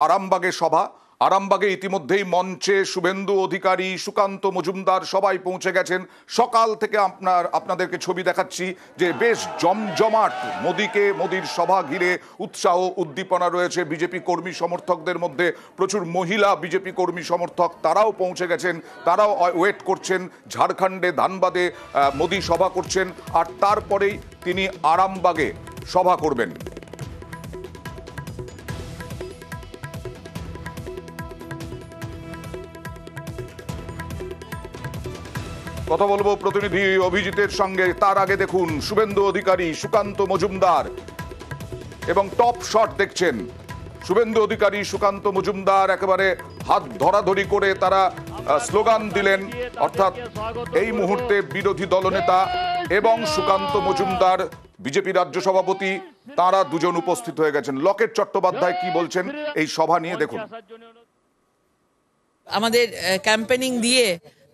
আরামবাগে সভা। আরামবাগে ইতিমধ্যেই মঞ্চে শুভেন্দু অধিকারী, সুকান্ত মজুমদার সবাই পৌঁছে গেছেন। সকাল থেকে আপনাদেরকে ছবি দেখাচ্ছি যে বেশ জমজমাট মোদির সভা ঘিরে উৎসাহ উদ্দীপনা রয়েছে বিজেপি কর্মী সমর্থকদের মধ্যে। প্রচুর মহিলা বিজেপি কর্মী সমর্থক তারাও পৌঁছে গেছেন, তারাও ওয়েট করছেন। ঝাড়খণ্ডে ধানবাদে মোদি সভা করছেন আর তারপরেই তিনি আরামবাগে সভা করবেন। কথা বলবো প্রতিনিধি অভিজিতের সঙ্গে। তার আগে দেখুন শুভেন্দু অধিকারী, সুকান্ত মজুমদার এবং টপ শট দেখছেন। শুভেন্দু অধিকারী, সুকান্ত মজুমদার একেবারে হাত ধরাধরি করে তারা স্লোগান দিলেন, অর্থাৎ এই মুহূর্তে বিরোধী দলনেতা এবং সুকান্ত মজুমদার বিজেপি রাজ্য সভাপতি তারা দুজন উপস্থিত হয়ে গেছেন। লকেট চট্টোপাধ্যায় কি বলছেন এই সভা নিয়ে দেখুন। আমাদের ক্যাম্পেনিং দিয়ে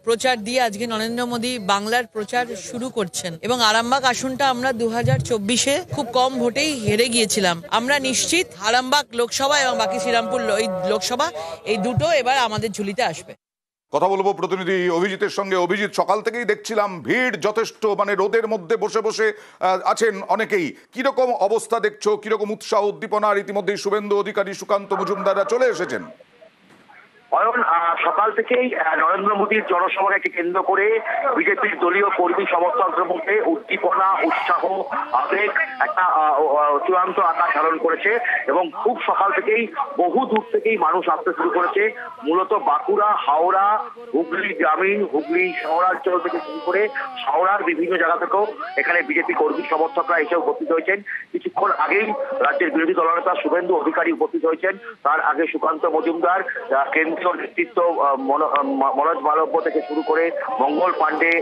প্রচার দিয়ে আজকে নরেন্দ্র মোদী বাংলার প্রচার শুরু করছেন এবং আরামবাগ আসনটা আমরা 2024-এ খুব কম ভোটেই হেরে গিয়েছিলাম। আমরা নিশ্চিত আরামবাগ লোকসভা এবং বাকি শ্রীরামপুর এই লোকসভা এই দুটো এবার আমাদের ঝুলিতে আসবে। কথা বলবো প্রতিনিধি অভিজিতের সঙ্গে। অভিজিৎ, সকাল থেকেই দেখছিলাম ভিড় যথেষ্ট, মানে রোদের মধ্যে বসে বসে আছেন অনেকেই। কিরকম অবস্থা দেখছো, কিরকম উৎসাহ উদ্দীপনা? আর ইতিমধ্যেই শুভেন্দু অধিকারী, সুকান্ত মজুমদাররা চলে এসেছেন। সকাল থেকেই নরেন্দ্র মোদীর জনসভাকে কেন্দ্র করে বিজেপির দলীয় কর্মী সমর্থকদের মধ্যে উদ্দীপনা, উৎসাহ, আবেগ একটা চূড়ান্ত আকার ধারণ করেছে এবং খুব সকাল থেকেই বহু দূর থেকেই মানুষ আসতে শুরু করেছে। মূলত বাঁকুড়া, হাওড়া, হুগলি গ্রামীণ, হুগলি শহরাঞ্চল থেকে শুরু করে হাওড়ার বিভিন্ন জায়গা থেকেও এখানে বিজেপি কর্মী সমর্থকরা এসে উপস্থিত হয়েছেন। কিছুক্ষণ আগেই রাজ্যের বিরোধী দলনেতা শুভেন্দু অধিকারী উপস্থিত হয়েছেন। তার আগে সুকান্ত মজুমদার, কেন্দ্রীয় নেতৃত্ব মনোজ মালব্য থেকে শুরু করে মঙ্গল পাণ্ডে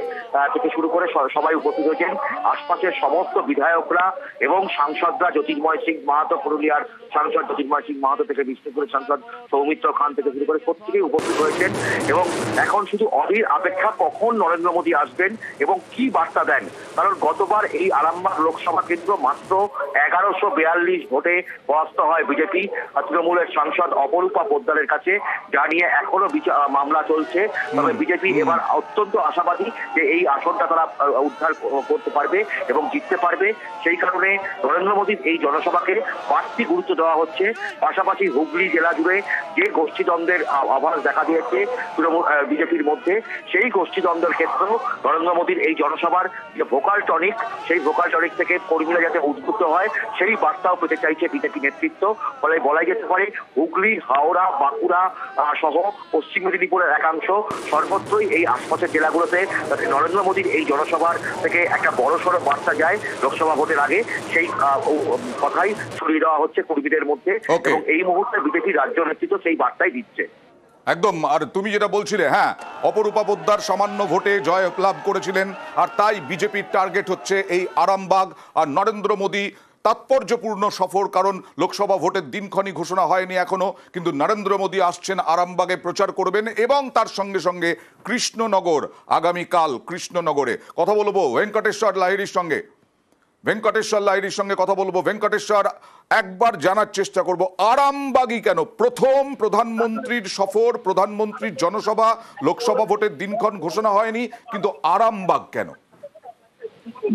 থেকে শুরু করে সবাই উপস্থিত হয়েছেন। আশপাশের সমস্ত বিধায়করা এবং সাংসদরা, জ্যোতির্ময় সিং মাহাতো পুরুলিয়ার সাংসদ জ্যোতির্ময় সিং মাহাতো থেকে বিষ্ণুপুরের সাংসদ সৌমিত্র খান থেকে শুরু করে প্রত্যেকেই উপস্থিত হয়েছেন এবং এখন শুধু অধীর অপেক্ষা কখন নরেন্দ্র মোদী আসবেন এবং কি বার্তা দেন। কারণ গতবার এই আরামবাগ লোকসভা কেন্দ্র মাত্র 1142 ভোটে পরাস্ত হয় বিজেপি তৃণমূলের সাংসদ অপরূপা পোদ্দারের কাছে, যা নিয়ে এখনো মামলা চলছে। তবে বিজেপি এবার অত্যন্ত আশাবাদী যে এই আসনটা তারা উদ্ধার করতে পারবে এবং জিততে পারবে। সেই কারণে নরেন্দ্র মোদীর এই জনসভাকে বাড়তি গুরুত্ব দেওয়া হচ্ছে। পাশাপাশি হুগলি জেলা জুড়ে যে গোষ্ঠীদ্বন্দ্বের আভাস দেখা দিয়েছে বিজেপির মধ্যে, সেই গোষ্ঠীদ্বন্দ্বের ক্ষেত্রেও নরেন্দ্র মোদীর এই জনসভার যে ভোকাল টনিক, সেই ভোকাল টনিক থেকে কর্মীরা যাতে উদ্বুদ্ধ হয় সেই বার্তাও পেতে চাইছে বিজেপি নেতৃত্ব। ফলে বলাই যেতে পারে হুগলি, হাওড়া, বাঁকুড়া সহ পশ্চিম মেদিনীপুরের একাংশ সর্বত্রই এই আশপাশের জেলাগুলোতে যাতে নরেন্দ্র মোদীর এই জনসভার থেকে একটা বড়সড় বার্তা যায় লোকসভা ভোটের আগে, সেই কথাই ছড়িয়ে দেওয়া হচ্ছে কর্মীদের মধ্যে এবং এই মুহূর্তে বিজেপি রাজ্য নেতৃত্ব সেই বার্তাই দিচ্ছে। একদম। আর তুমি যেটা বলছিলে, হ্যাঁ, অপরূপা পোদ্দার সামান্য ভোটে জয় লাভ করেছিলেন আর তাই বিজেপির টার্গেট হচ্ছে এই আরামবাগ। আর নরেন্দ্র মোদী তাৎপর্যপূর্ণ সফর, কারণ লোকসভা ভোটের দিনক্ষণই ঘোষণা হয়নি এখনো, কিন্তু নরেন্দ্র মোদী আসছেন আরামবাগে প্রচার করবেন এবং তার সঙ্গে সঙ্গে কৃষ্ণনগর, আগামীকাল কৃষ্ণনগরে। কথা বলবো ভেঙ্কটেশ্বর লাহিড়ির সঙ্গে। কথা বলবো। ভেঙ্কটেশ্বর, একবার জানার চেষ্টা করব আরামবাগই কেন? প্রথম প্রধানমন্ত্রীর সফর, প্রধানমন্ত্রীর জনসভা, লোকসভা ভোটের দিনক্ষণ ঘোষণা হয়নি, কিন্তু আরামবাগ কেন?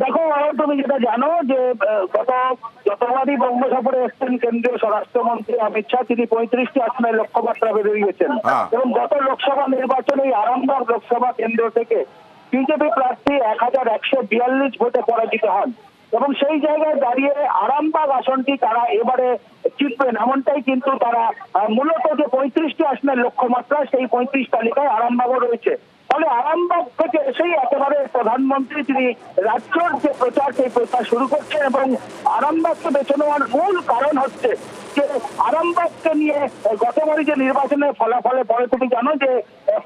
দেখো, তুমি যেটা জানো যে যতবারই বঙ্গ সফরে এসছেন কেন্দ্রীয় স্বরাষ্ট্রমন্ত্রী অমিত শাহ, তিনি 35টি আসনের লক্ষ্যমাত্রা বেরিয়েছেন এবং গত লোকসভা নির্বাচনে আরামবাগ লোকসভা কেন্দ্র থেকে বিজেপি প্রার্থী 1142 ভোটে পরাজিত হন এবং সেই জায়গায় দাঁড়িয়ে আরামবাগ আসনটি তারা এবারে জিতবেন এমনটাই কিন্তু তারা মূলত যে 35টি আসনের লক্ষ্যমাত্রা, সেই 35 তালিকায় আরামবাগও রয়েছে। ফলে আরামবাগ থেকে এসেই একেবারে প্রধানমন্ত্রী তিনি রাজ্যের যে প্রচার, সেই প্রচার শুরু করছেন এবং আরামবাগকে বেছে নেওয়ার মূল কারণ হচ্ছে যে আরামবাগকে নিয়ে গতবারই যে নির্বাচনের ফলাফলে পরে তুমি জানো যে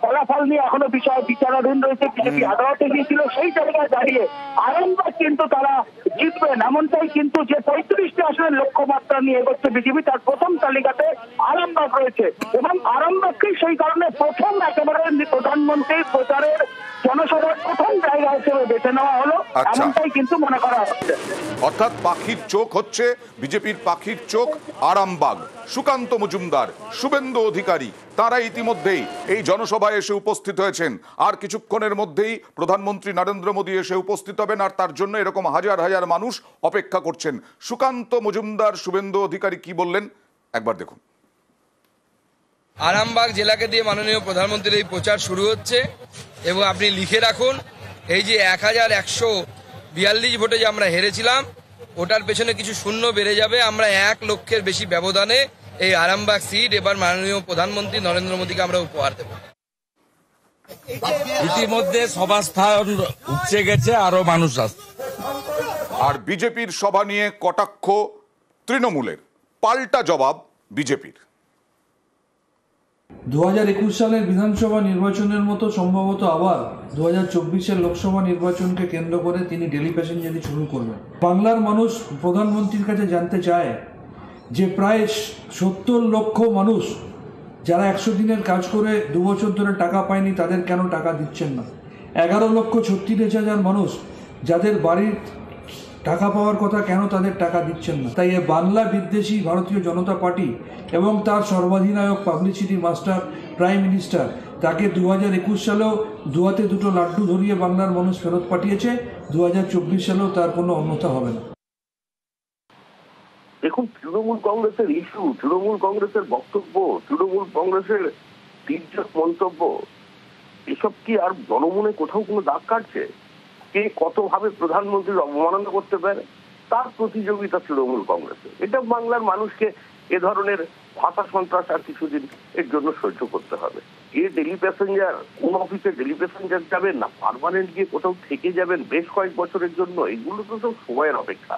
ফলাফল নিয়ে এখনো বিচারাধীন রয়েছে। বিজেপি আদালতে গিয়েছিল, সেই জায়গায় দাঁড়িয়ে আরামবাগ কিন্তু তারা জিতবেন এমনটাই কিন্তু যে 35টি আসনের লক্ষ্যমাত্রা নিয়ে এগোচ্ছে বিজেপি, তার প্রথম তালিকাতে আরামবাগ রয়েছে এবং আরামবাগকেই সেই কারণে প্রথম একেবারে প্রধানমন্ত্রীর প্রচারের জনসভার প্রথম জায়গা হিসেবে বেছে নেওয়া হলো, এমনটাই কিন্তু মনে করা হচ্ছে। অর্থাৎ পাখির চোখ হচ্ছে বিজেপির পাখির চোখ আরামবাগ। সুকান্ত মজুমদার, শুভেন্দু অধিকারী তারা ইতিমধ্যেই এই জনসভায় এসে উপস্থিত হয়েছেন। আর কিছুক্ষণের মধ্যেই প্রধানমন্ত্রী নরেন্দ্র মোদী এসে উপস্থিত হবেন, আর তার জন্য এরকম হাজার হাজার মানুষ অপেক্ষা করছেন। সুকান্ত মজুমদার, শুভেন্দু অধিকারী কি বললেন একবার দেখুন। আরামবাগ জেলাকে দিয়ে মাননীয় প্রধানমন্ত্রীর এই প্রচার শুরু হচ্ছে এবং আপনি লিখে রাখুন, এই যে 1142 ভোটে যে আমরা হেরেছিলাম ওটার পেছনে কিছু শূন্য বেড়ে যাবে। আমরা 1 লক্ষের বেশি ব্যবধানে এই আরামবাগ সিট এবার মাননীয় প্রধানমন্ত্রী নরেন্দ্র মোদীকে আমরা উপহার দেব। ইতিমধ্যে সভাস্থান উপচে গেছে, আরো মানুষ আসছে। আর বিজেপির সভা নিয়ে কটাক্ষ তৃণমূলের, পাল্টা জবাব বিজেপির। 2021 সালের বিধানসভা নির্বাচনের মতো সম্ভবত আবার 2024-এর লোকসভা নির্বাচনকে কেন্দ্র করে তিনি ডেলি প্যাসেঞ্জারি শুরু করবেন। বাংলার মানুষ প্রধানমন্ত্রীর কাছে জানতে চায় যে প্রায় 70 লক্ষ মানুষ যারা 100 দিনের কাজ করে 2 বছর ধরে টাকা পায়নি, তাদের কেন টাকা দিচ্ছেন না? 11,36,000 মানুষ যাদের বাড়ির টাকা পাওয়ার কথা, কেন তাদের টাকা দিচ্ছেন না? তাই এই বাংলা বিদ্বেষী ভারতীয় জনতা পার্টি এবং তার সর্বাধিনায়ক পাবলিসিটি মাস্টার প্রাইম মিনিস্টার তাকে 2021 সালেও দুহাতে দুটো লাড্ডু ধরিয়ে বাংলার মানুষ ফেরত পাঠিয়েছে। 2024 সালেও তার কোনো অন্যথা হবে না। দেখুন, তৃণমূল কংগ্রেসের ইস্যু, তৃণমূল কংগ্রেসের বক্তব্য, তৃণমূল কংগ্রেসের তির্যক মন্তব্য, এসব কি আর জনমনে কোথাও কোনো দাগ কাটছে? কে কতভাবে প্রধানমন্ত্রীর অবমাননা করতে পারে তার প্রতিযোগিতা তৃণমূল কংগ্রেসে। এটা বাংলার মানুষকে এ ধরনের ভাষা সন্ত্রাস আর কিছুদিন এর জন্য সহ্য করতে হবে। এ ডেলি প্যাসেঞ্জার, কোন অফিসে ডেলি প্যাসেঞ্জার যাবেন না পার্মানেন্ট গিয়ে কোথাও থেকে যাবেন বেশ কয়েক বছরের জন্য, এগুলো তো সব সময়ের অপেক্ষা।